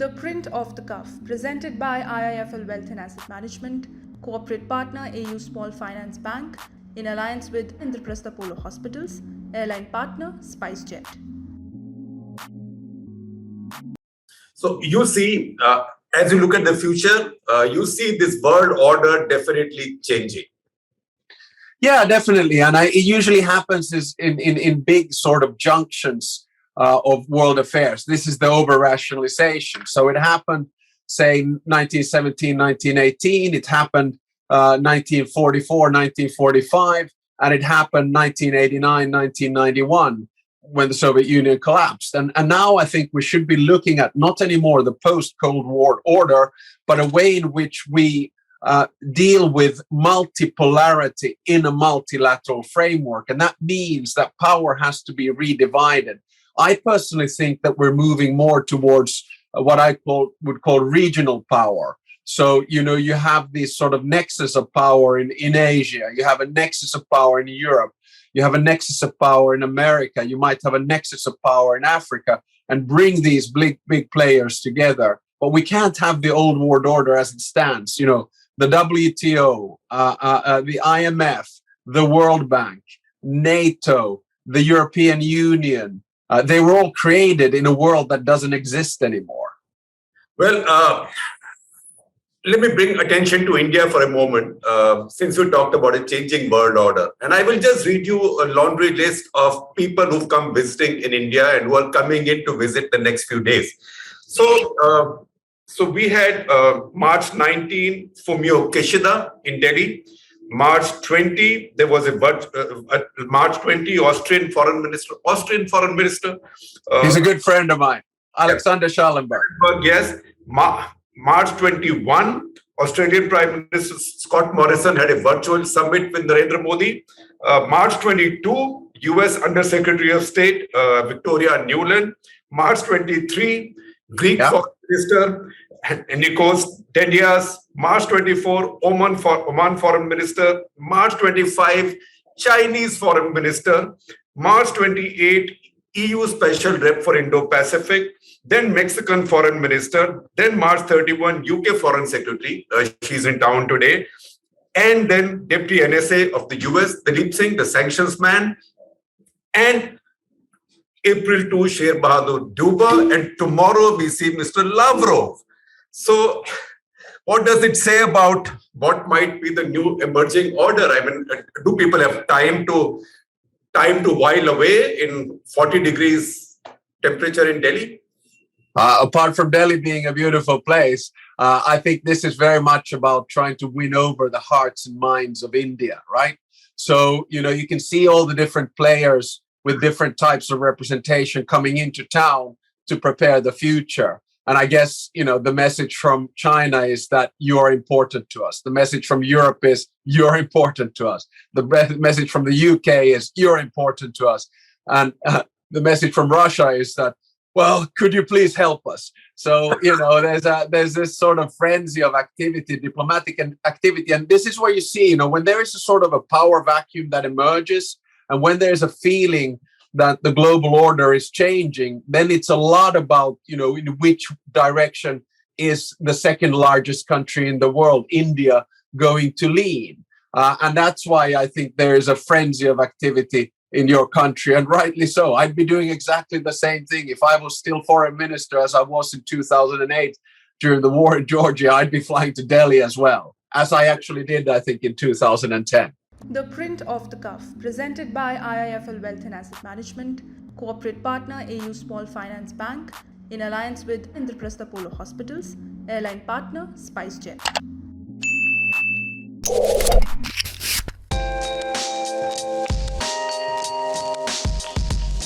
The Print off the Cuff, presented by IIFL Wealth and Asset Management, corporate partner AU Small Finance Bank, in alliance with Indraprastha Polo Hospitals, airline partner SpiceJet. So you see, as you look at the future, you see this world order definitely changing. Yeah, definitely. And it usually happens in big sort of junctions of world affairs. This is the over-rationalization. So it happened, say, 1917, 1918. It happened 1944, 1945. And it happened 1989, 1991, when the Soviet Union collapsed. And now I think we should be looking at not anymore the post-Cold War order, but a way in which we deal with multipolarity in a multilateral framework. And that means that power has to be redivided. I personally think that we're moving more towards what I would call regional power. So, you have this sort of nexus of power in Asia. You have a nexus of power in Europe. You have a nexus of power in America. You might have a nexus of power in Africa, and bring these big players together. But we can't have the old world order as it stands. The WTO, the IMF, the World Bank, NATO, the European Union, they were all created in a world that doesn't exist anymore. Well, let me bring attention to India for a moment, since we talked about a changing world order. And I will just read you a laundry list of people who've come visiting in India and who are coming in to visit the next few days. So we had March 19, Fumio Kishida in Delhi. March 20, there was March 20, Austrian foreign minister. He's a good friend of mine, Alexander Schallenberg. Yes. March 21, Australian Prime Minister Scott Morrison had a virtual summit with Narendra Modi. March 22, US Under Secretary of State Victoria Nuland. March 23, Greek Foreign Minister Nikos Dendias. March 24, Oman Foreign Minister. March 25, Chinese Foreign Minister. March 28, EU Special Rep for Indo-Pacific. Then Mexican Foreign Minister. Then March 31, UK Foreign Secretary. She's in town today. And then Deputy NSA of the US, Dilip Singh, the sanctions man. And April 2, Sher Bahadur Duba. And tomorrow we see Mr. Lavrov. So what does it say about what might be the new emerging order? I mean, do people have time to while away in 40 degrees temperature in Delhi? Apart from Delhi being a beautiful place, I think this is very much about trying to win over the hearts and minds of India, right? So, you can see all the different players with different types of representation coming into town to prepare the future. And I guess, the message from China is that you're important to us. The message from Europe is you're important to us. The message from the UK is you're important to us. And the message from Russia is that, well, could you please help us? So, there's this sort of frenzy of activity, diplomatic activity. And this is where you see, when there is a sort of a power vacuum that emerges, and when there's a feeling that the global order is changing, then it's a lot about, in which direction is the second largest country in the world, India, going to lead. And that's why I think there is a frenzy of activity in your country, and rightly so. I'd be doing exactly the same thing if I was still foreign minister as I was in 2008 during the war in Georgia. I'd be flying to Delhi as well, as I actually did, I think, in 2010. The Print off the Cuff, presented by IIFL Wealth and Asset Management, corporate partner AU Small Finance Bank, in alliance with Indraprastha Polo Hospitals, airline partner SpiceJet.